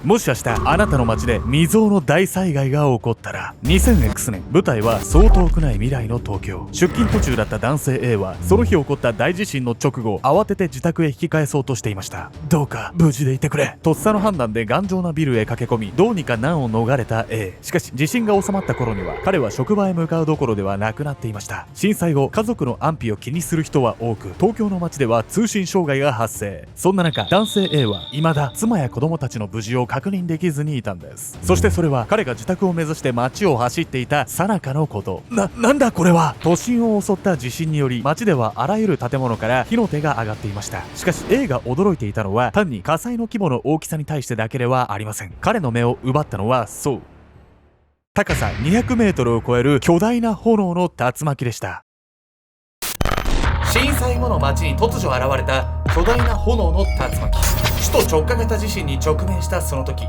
もし明日あなたの街で未曾有の大災害が起こったら、 2000X 年、舞台はそう遠くない未来の東京。出勤途中だった男性 A はその日起こった大地震の直後、慌てて自宅へ引き返そうとしていました。どうか無事でいてくれ。とっさの判断で頑丈なビルへ駆け込み、どうにか難を逃れた A。 しかし地震が収まった頃には彼は職場へ向かうどころではなくなっていました。震災後、家族の安否を気にする人は多く、東京の街では通信障害が発生。そんな中、男性 A は未だ妻や子供たちの無事を確認できずにいたんです。そしてそれは彼が自宅を目指して街を走っていた最中のこと。なんだこれは。都心を襲った地震により街ではあらゆる建物から火の手が上がっていました。しかし A が驚いていたのは単に火災の規模の大きさに対してだけではありません。彼の目を奪ったのは、そう高さ200メートルを超える巨大な炎の竜巻でした。震災後の街に突如現れた巨大な炎の竜巻。首都直下型地震に直面したその時、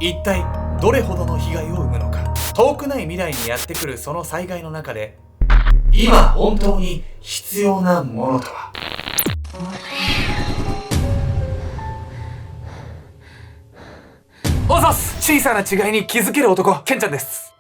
一体どれほどの被害を生むのか。遠くない未来にやってくるその災害の中で、今本当に必要なものとは。おざす。小さな違いに気づける男、ケンちゃんです。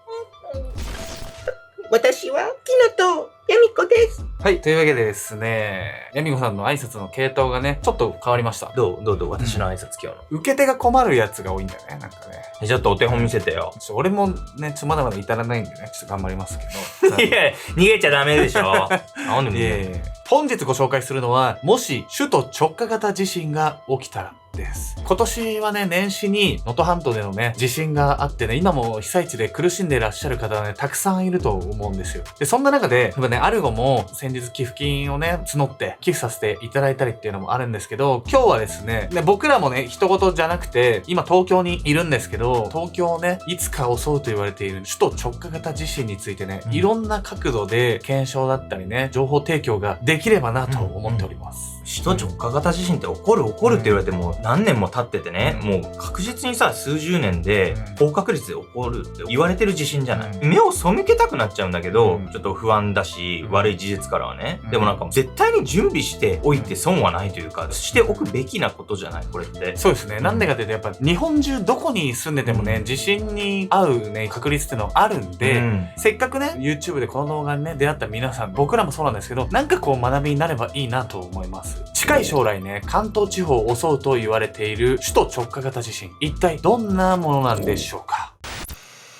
私はキノとヤミコです。はい、というわけでですね、ヤミコさんの挨拶の系統がね、ちょっと変わりました。どう私の挨拶今日の。受け手が困るやつが多いんだよね、なんかね。ちょっとお手本見せてよ。俺もね、まだまだ至らないんでね、ちょっと頑張りますけど。いや、逃げちゃダメでしょ。なんでも本日ご紹介するのは、もし首都直下型地震が起きたらです。今年はね、年始に能登半島でのね、地震があってね、今も被災地で苦しんでいらっしゃる方はね、たくさんいると思うんですよ。で、そんな中で、やっぱね、アルゴも先日寄付金をね、募って寄付させていただいたりっていうのもあるんですけど、今日はですね、僕らもね、人事じゃなくて、今東京にいるんですけど、東京をね、いつか襲うと言われている首都直下型地震についてね、いろんな角度で検証だったりね、情報提供ができればなと思っております。首都直下型地震って起こるって言われても何年も経っててね、もう確実にさ、数十年で高確率で起こるって言われてる地震じゃない。目を背けたくなっちゃうんだけど、ちょっと不安だし、悪い事実からはね。でもなんか絶対に準備しておいて損はないというか、しておくべきなことじゃないこれって。そうですね。なんでかというと、やっぱ日本中どこに住んでてもね、地震に遭うね、確率っていうのはあるんで、せっかくね、YouTube でこの動画にね、出会った皆さん、僕らもそうなんですけど、なんかこう学びになればいいなと思います。近い将来ね、関東地方を襲うと言われている首都直下型地震、一体どんなものなんでしょうか。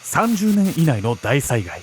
30年以内の大災害。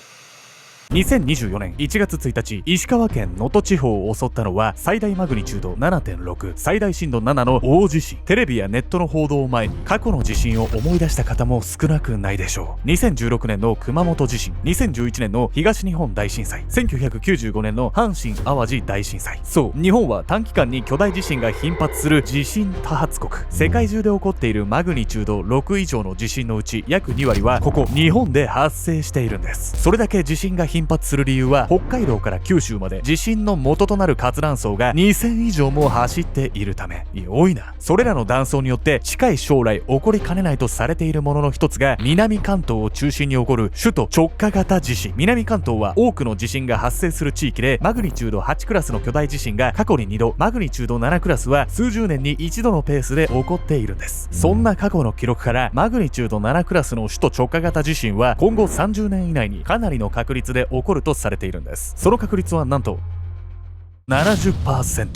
2024年1月1日、石川県能登地方を襲ったのは最大マグニチュード 7.6、最大震度7の大地震。テレビやネットの報道を前に過去の地震を思い出した方も少なくないでしょう。2016年の熊本地震、2011年の東日本大震災、1995年の阪神・淡路大震災。そう、日本は短期間に巨大地震が頻発する地震多発国。世界中で起こっているマグニチュード6以上の地震のうち約2割はここ日本で発生しているんです。それだけ地震が頻発する理由は、北海道から九州まで地震の元となる活断層が2000以上も走っているため。多いな。それらの断層によって近い将来起こりかねないとされているものの一つが、南関東を中心に起こる首都直下型地震。南関東は多くの地震が発生する地域で、マグニチュード8クラスの巨大地震が過去に2度、マグニチュード7クラスは数十年に一度のペースで起こっているんです。そんな過去の記録から、マグニチュード7クラスの首都直下型地震は今後30年以内にかなりの確率で起こるとされているんです。その確率はなんと 70%。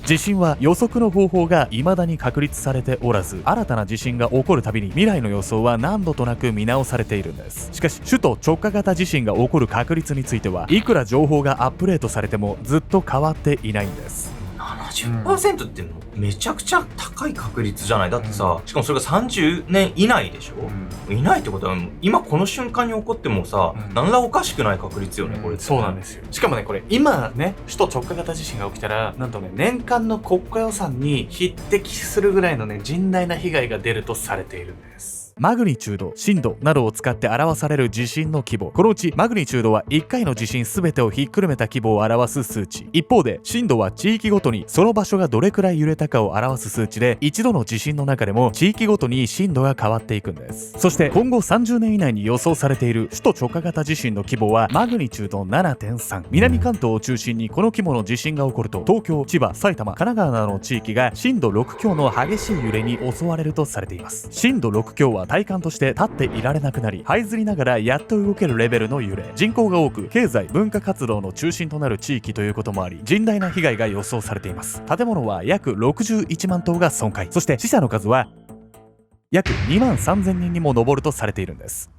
地震は予測の方法が未だに確立されておらず、新たな地震が起こるたびに未来の予想は何度となく見直されているんです。しかし首都直下型地震が起こる確率については、いくら情報がアップデートされてもずっと変わっていないんです。70% ってめちゃくちゃ高い確率じゃない。だってさ、しかもそれが30年以内でしょ、いないってことは今この瞬間に起こってもさ、何らおかしくない確率よね、これ。そうなんですよ。しかもね、これ今ね、首都直下型地震が起きたら、なんとね、年間の国家予算に匹敵するぐらいのね、甚大な被害が出るとされているんです。。マグニチュード、震度などを使って表される地震の規模。このうちマグニチュードは1回の地震全てをひっくるめた規模を表す数値。一方で震度は地域ごとにその場所がどれくらい揺れたかを表す数値で、一度の地震の中でも地域ごとに震度が変わっていくんです。そして今後30年以内に予想されている首都直下型地震の規模はマグニチュード 7.3。 南関東を中心にこの規模の地震が起こると、東京、千葉、埼玉、神奈川などの地域が震度6強の激しい揺れに襲われるとされています。震度6強は体感として立っていられなくなり、這いずりながらやっと動けるレベルの揺れ。人口が多く経済文化活動の中心となる地域ということもあり、甚大な被害が予想されています。建物は約61万棟が損壊、そして死者の数は約2万3000人にも上るとされているんです。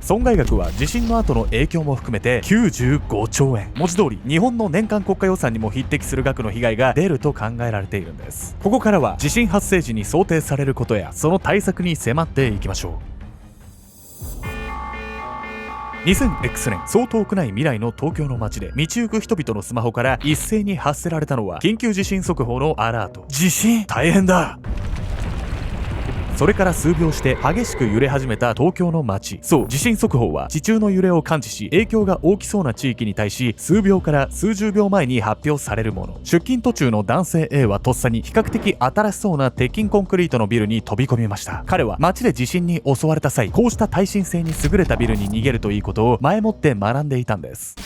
損害額は地震の後の影響も含めて95兆円。文字通り日本の年間国家予算にも匹敵する額の被害が出ると考えられているんです。ここからは地震発生時に想定されることやその対策に迫っていきましょう。2000X 年、そう遠くない未来の東京の街で道行く人々のスマホから一斉に発せられたのは緊急地震速報のアラート。地震大変だ。それから数秒して激しく揺れ始めた東京の街。そう、地震速報は地中の揺れを感知し、影響が大きそうな地域に対し数秒から数十秒前に発表されるもの。出勤途中の男性 A はとっさに比較的新しそうな鉄筋コンクリートのビルに飛び込みました。彼は街で地震に襲われた際、こうした耐震性に優れたビルに逃げるといいことを前もって学んでいたんです。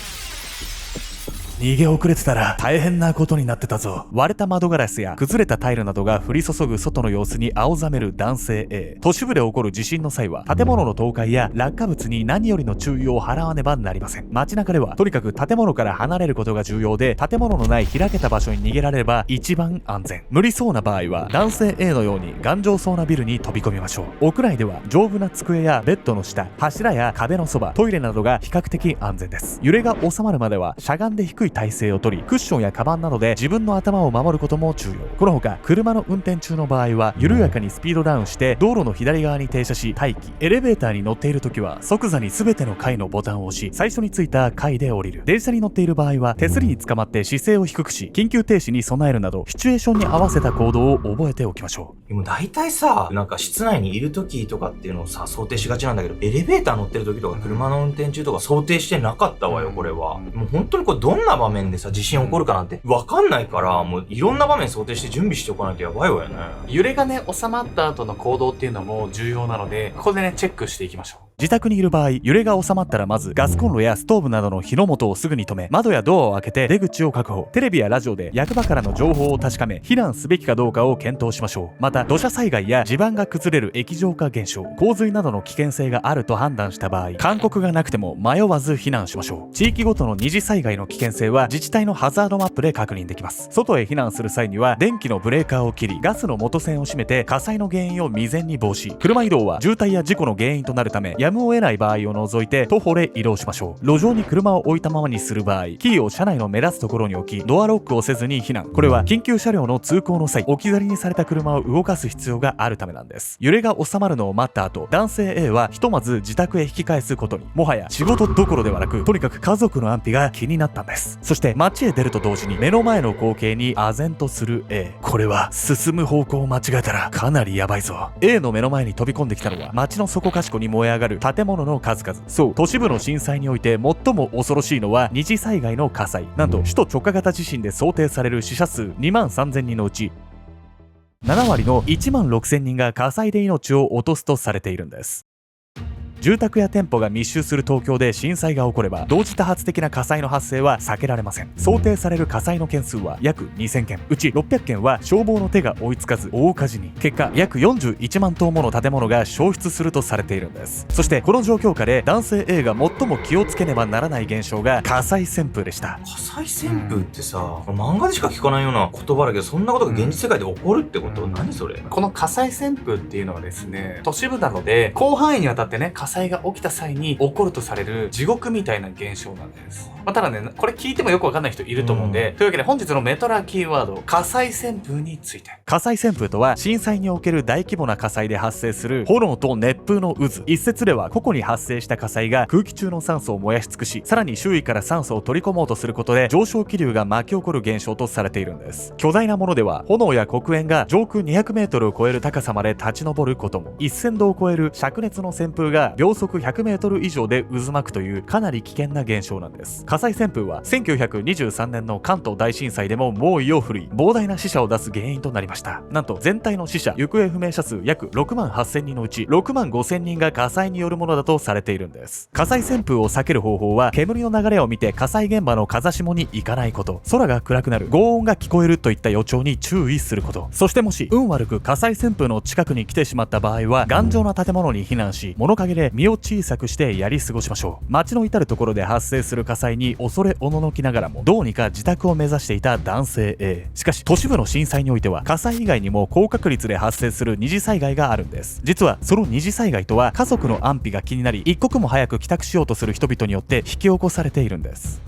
逃げ遅れてたら大変なことになってたぞ。割れた窓ガラスや崩れたタイルなどが降り注ぐ外の様子に青ざめる男性 A。 都市部で起こる地震の際は建物の倒壊や落下物に何よりの注意を払わねばなりません。街中ではとにかく建物から離れることが重要で、建物のない開けた場所に逃げられれば一番安全。無理そうな場合は男性 A のように頑丈そうなビルに飛び込みましょう。屋内では丈夫な机やベッドの下、柱や壁のそば、トイレなどが比較的安全です。揺れが収まるまではしゃがんで低い体勢をとり、クッションやカバンなどで自分の頭を守ることも重要。このほか車の運転中の場合は緩やかにスピードダウンして道路の左側に停車し待機。エレベーターに乗っている時は即座に全ての階のボタンを押し、最初についた階で降りる。電車に乗っている場合は手すりにつかまって姿勢を低くし、緊急停止に備えるなどシチュエーションに合わせた行動を覚えておきましょう。でも大体さ、なんか室内にいる時とかっていうのをさ、想定しがちなんだけど、エレベーター乗ってる時とか車の運転中とか想定してなかったわよ、これは。もう本当にこれどんな場面でさ、地震起こるかなんてわかんないから、もういろんな場面想定して準備しておかないとやばいわよね。揺れがね、収まった後の行動っていうのも重要なので、ここでね、チェックしていきましょう。自宅にいる場合、揺れが収まったらまずガスコンロやストーブなどの火の元をすぐに止め、窓やドアを開けて出口を確保。テレビやラジオで役場からの情報を確かめ、避難すべきかどうかを検討しましょう。また土砂災害や地盤が崩れる液状化現象、洪水などの危険性があると判断した場合、勧告がなくても迷わず避難しましょう。地域ごとの二次災害の危険性は自治体のハザードマップで確認できます。外へ避難する際には電気のブレーカーを切り、ガスの元栓を閉めて火災の原因を未然に防止。車移動は渋滞や事故の原因となるため、やむを得ない場合を除いて徒歩で移動しましょう。路上に車を置いたままにする場合、キーを車内の目立つところに置き、ドアロックをせずに避難。これは緊急車両の通行の際、置き去りにされた車を動かす必要があるためなんです。揺れが収まるのを待った後、男性 A はひとまず自宅へ引き返すことに。もはや仕事どころではなく、とにかく家族の安否が気になったんです。そして街へ出ると同時に目の前の光景に唖然とする A。 これは進む方向を間違えたらかなりやばいぞ。 A の目の前に飛び込んできたのは街の底かしこに燃え上がる建物の数々。そう、都市部の震災において最も恐ろしいのは二次災害の火災。なんと首都直下型地震で想定される死者数2万3000人のうち7割の1万6000人が火災で命を落とすとされているんです。住宅や店舗が密集する東京で震災が起これば、同時多発的な火災の発生は避けられません。想定される火災の件数は約2000件、うち600件は消防の手が追いつかず大火事に。結果、約41万棟もの建物が焼失するとされているんです。そしてこの状況下で男性 A が最も気をつけねばならない現象が火災旋風でした。火災旋風ってさ、漫画でしか聞かないような言葉だけど、そんなことが現実世界で起こるってこと、何それ。この火災旋風っていうのはですね、都市部なので広範囲にわたってね、火災災が起きた際に起こるとされる地獄みたいな現象なんです。ただね、これ聞いてもよくわかんない人いると思うんで、というわけで本日のメトラキーワード、火災旋風について。火災旋風とは、震災における大規模な火災で発生する炎と熱風の渦。一説では個々に発生した火災が空気中の酸素を燃やし尽くし、さらに周囲から酸素を取り込もうとすることで上昇気流が巻き起こる現象とされているんです。巨大なものでは炎や黒煙が上空200メートルを超える高さまで立ち上ることも、1000度を超える灼熱の旋風が秒速100メートル以上で渦巻くというかなり危険な現象なんです。火災旋風は1923年の関東大震災でも猛威を振るい、膨大な死者を出す原因となりました。なんと全体の死者・行方不明者数約6万8000人のうち6万5000人が火災によるものだとされているんです。火災旋風を避ける方法は、煙の流れを見て火災現場の風下に行かないこと、空が暗くなる、轟音が聞こえるといった予兆に注意すること、そしてもし運悪く火災旋風の近くに来てしまった場合は、頑丈な建物に避難し、物陰で身を小さくしてやり過ごしましょう。街の至るところで発生する火災に恐れおののきながらも、どうにか自宅を目指していた男性 A。 しかし都市部の震災においては、火災以外にも高確率で発生する二次災害があるんです。実はその二次災害とは、家族の安否が気になり一刻も早く帰宅しようとする人々によって引き起こされているんです。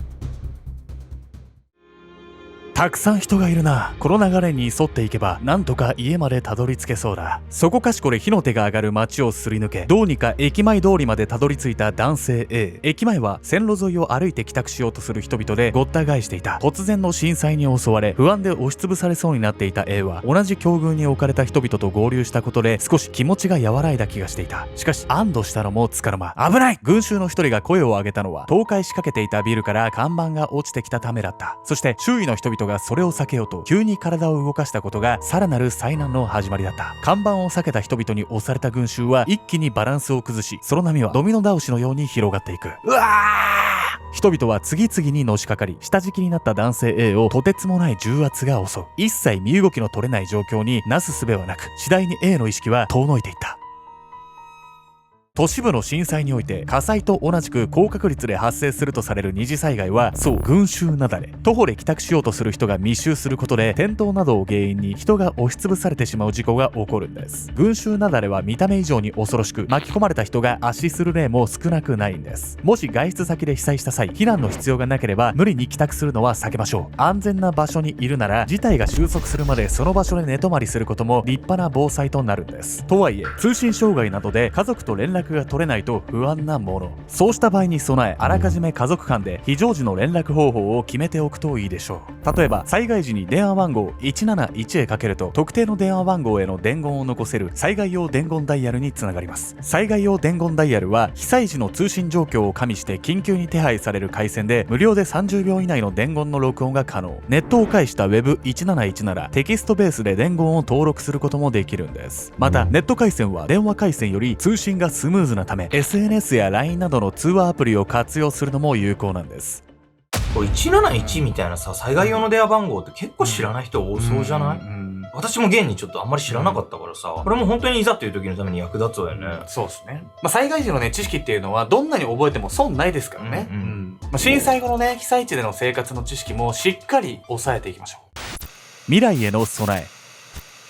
たくさん人がいるな。この流れに沿っていけばなんとか家までたどり着けそうだ。そこかしこで火の手が上がる街をすり抜け、どうにか駅前通りまでたどり着いた男性 A。 駅前は線路沿いを歩いて帰宅しようとする人々でごった返していた。突然の震災に襲われ、不安で押しつぶされそうになっていた A は、同じ境遇に置かれた人々と合流したことで少し気持ちが和らいだ気がしていた。しかし安堵したのもつかの間、危ない！群衆の一人が声を上げたのは、倒壊しかけていたビルから看板が落ちてきたためだった。そして周囲の人々がそれを避けようと急に体を動かしたことがさらなる災難の始まりだった。看板を避けた人々に押された群衆は一気にバランスを崩し、その波はドミノ倒しのように広がっていく。うわー！人々は次々にのしかかり、下敷きになった男性 A をとてつもない重圧が襲う。一切身動きの取れない状況になすすべはなく、次第に A の意識は遠のいていった。都市部の震災において火災と同じく高確率で発生するとされる二次災害は、そう、群衆雪崩。徒歩で帰宅しようとする人が密集することで、転倒などを原因に人が押しつぶされてしまう事故が起こるんです。群衆雪崩は見た目以上に恐ろしく、巻き込まれた人が圧死する例も少なくないんです。もし外出先で被災した際、避難の必要がなければ無理に帰宅するのは避けましょう。安全な場所にいるなら、事態が収束するまでその場所で寝泊まりすることも立派な防災となるんです。とはいえ、通信障害などで家族と連絡が取れないと不安なもの。そうした場合に備え、あらかじめ家族間で非常時の連絡方法を決めておくといいでしょう。例えば、災害時に電話番号171へかけると、特定の電話番号への伝言を残せる災害用伝言ダイヤルにつながります。災害用伝言ダイヤルは、被災時の通信状況を加味して緊急に手配される回線で、無料で30秒以内の伝言の録音が可能。ネットを介した Web171 なら、テキストベースで伝言を登録することもできるんです。また、ネット回線は電話回線より通信がスムーズなため、SNS や LINE などの通話アプリを活用するのも有効なんです。これ171みたいなさ、災害用の電話番号って結構知らない人多そうじゃない？私も現にちょっとあんまり知らなかったからさ、これも本当にいざという時のために役立つわよね。そうですね。災害時のね、知識っていうのはどんなに覚えても損ないですからね。震災後のね、被災地での生活の知識もしっかり抑えていきましょう。未来への備え。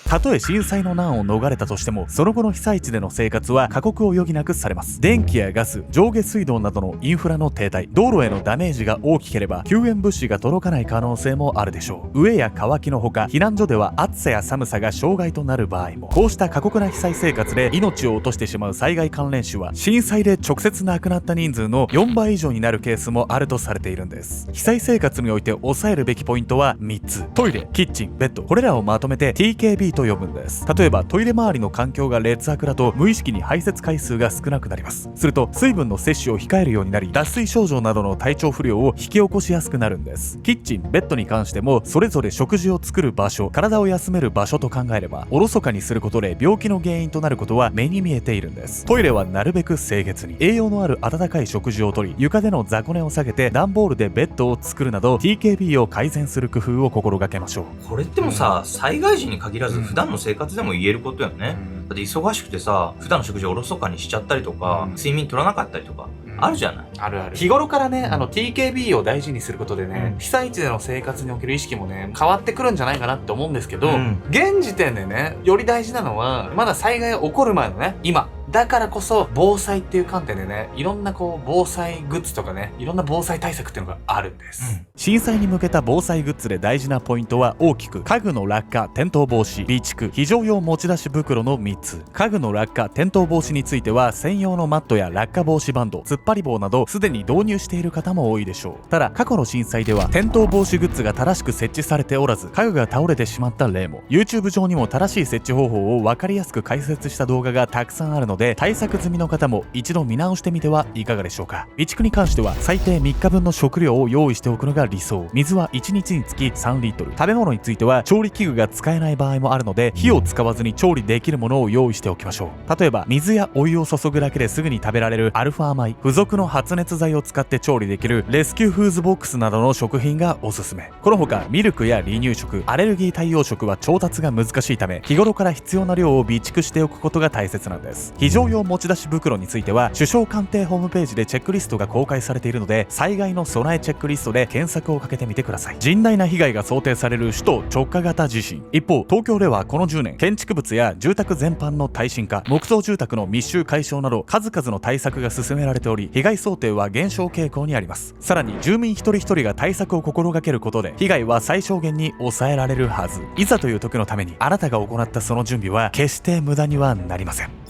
たとえ震災の難を逃れたとしても、その後の被災地での生活は過酷を余儀なくされます。電気やガス、上下水道などのインフラの停滞、道路へのダメージが大きければ救援物資が届かない可能性もあるでしょう。飢えや渇きのほか、避難所では暑さや寒さが障害となる場合も。こうした過酷な被災生活で命を落としてしまう災害関連死は、震災で直接亡くなった人数の4倍以上になるケースもあるとされているんです。被災生活において抑えるべきポイントは3つ。トイレ、キッチン、ベッド、これらをまとめて TKB と呼ぶんです。例えばトイレ周りの環境が劣悪だと、無意識に排泄回数が少なくなります。すると水分の摂取を控えるようになり、脱水症状などの体調不良を引き起こしやすくなるんです。キッチン、ベッドに関しても、それぞれ食事を作る場所、体を休める場所と考えれば、おろそかにすることで病気の原因となることは目に見えているんです。トイレはなるべく清潔に、栄養のある温かい食事をとり、床での雑魚寝を下げて段ボールでベッドを作るなど TKB を改善する工夫を心がけましょう。これってもさ、災害時に限らず普段の生活でも言えることよね。だって忙しくてさ、普段の食事をおろそかにしちゃったりとか、睡眠取らなかったりとか、あるじゃない。あるある。日頃からね、TKB を大事にすることでね、被災地での生活における意識もね、変わってくるんじゃないかなって思うんですけど、現時点でね、より大事なのは、まだ災害が起こる前のね、今だからこそ防災っていう観点でね、いろんな防災グッズとかね、いろんな防災対策っていうのがあるんです。震災に向けた防災グッズで大事なポイントは大きく家具の落下、転倒防止、備蓄、非常用持ち出し袋の3つ。家具の落下、転倒防止については専用のマットや落下防止バンド、突っ張り棒などすでに導入している方も多いでしょう。ただ過去の震災では転倒防止グッズが正しく設置されておらず、家具が倒れてしまった例も。 YouTube 上にも正しい設置方法を分かりやすく解説した動画がたくさんあるので、対策済みの方も一度見直してみてはいかがでしょうか。備蓄に関しては最低3日分の食料を用意しておくのが理想。水は1日につき3リットル。食べ物については調理器具が使えない場合もあるので、火を使わずに調理できるものを用意しておきましょう。例えば水やお湯を注ぐだけですぐに食べられるアルファ米、付属の発熱剤を使って調理できるレスキューフーズボックスなどの食品がおすすめ。この他ミルクや離乳食、アレルギー対応食は調達が難しいため、日頃から必要な量を備蓄しておくことが大切なんです。非常用持ち出し袋については首相官邸ホームページでチェックリストが公開されているので、災害の備えチェックリストで検索をかけてみてください。甚大な被害が想定される首都直下型地震。一方東京ではこの10年、建築物や住宅全般の耐震化、木造住宅の密集解消など数々の対策が進められており、被害想定は減少傾向にあります。さらに住民一人一人が対策を心がけることで被害は最小限に抑えられるはず。いざという時のためにあなたが行ったその準備は決して無駄にはなりません。